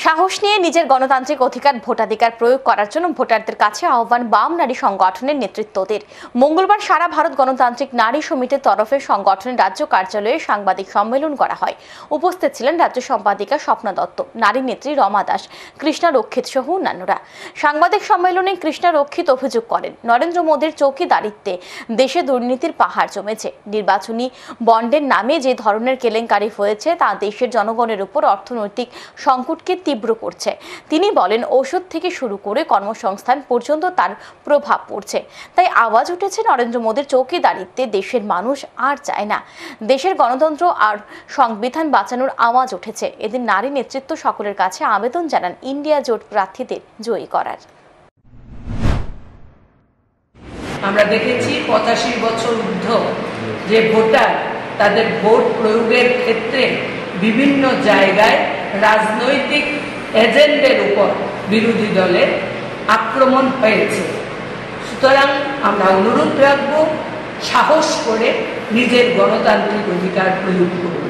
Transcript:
সাহস নিয়ে নিজের গণতান্ত্রিক অধিকার ভোটাধিকার প্রয়োগ করার জন্য ভোটারদের কাছে আহ্বান বাম নারী সংগঠনের নেতৃত্বদের। মঙ্গলবার সারা ভারত গণতান্ত্রিক নারী সমিতির তরফে সংগঠনের রাজ্য কার্যালয়ে সাংবাদিক সম্মেলন করা হয়। উপস্থিত ছিলেন রাজ্য সম্পাদিকা স্বপ্না দত্ত, নারী নেত্রী রমা দাস, কৃষ্ণা রক্ষিত সহ অন্যান্যরা। সাংবাদিক সম্মেলনে কৃষ্ণা রক্ষিত অভিযোগ করেন, নরেন্দ্র মোদীর চৌকিদারিত্বে দেশে দুর্নীতির পাহাড় জমেছে। নির্বাচনী বন্ডের নামে যে ধরনের কেলেঙ্কারি হয়েছে তা দেশের জনগণের উপর অর্থনৈতিক সংকটকে তীব্র করছে। তিনি বলেন, ওষুধ থেকে শুরু করে কর্মসংস্থান পর্যন্ত তার প্রভাব পড়ছে। তাই আওয়াজ উঠেছে, নরেন্দ্র মোদীর চৌকিদারিত্বে দেশের মানুষ আর চায় না। দেশের গণতন্ত্র আর সংবিধান বাঁচানোর আওয়াজ উঠেছে। এদিন নারী নেতৃত্ব সকলের কাছে আবেদন জানান ইন্ডিয়া জোট প্রার্থীদের জয়ী করার। আমরা দেখেছি 85 বছর ঊর্ধ্ব যে ভোটার, তাদের ভোট প্রয়োগের ক্ষেত্রে বিভিন্ন জায়গায় রাজনৈতিক এজেন্ডের উপর বিরোধী দলের আক্রমণ হয়েছে। সুতরাং আমরা অনুরোধ রাখব, সাহস করে নিজের গণতান্ত্রিক অধিকার প্রয়োগ করুন।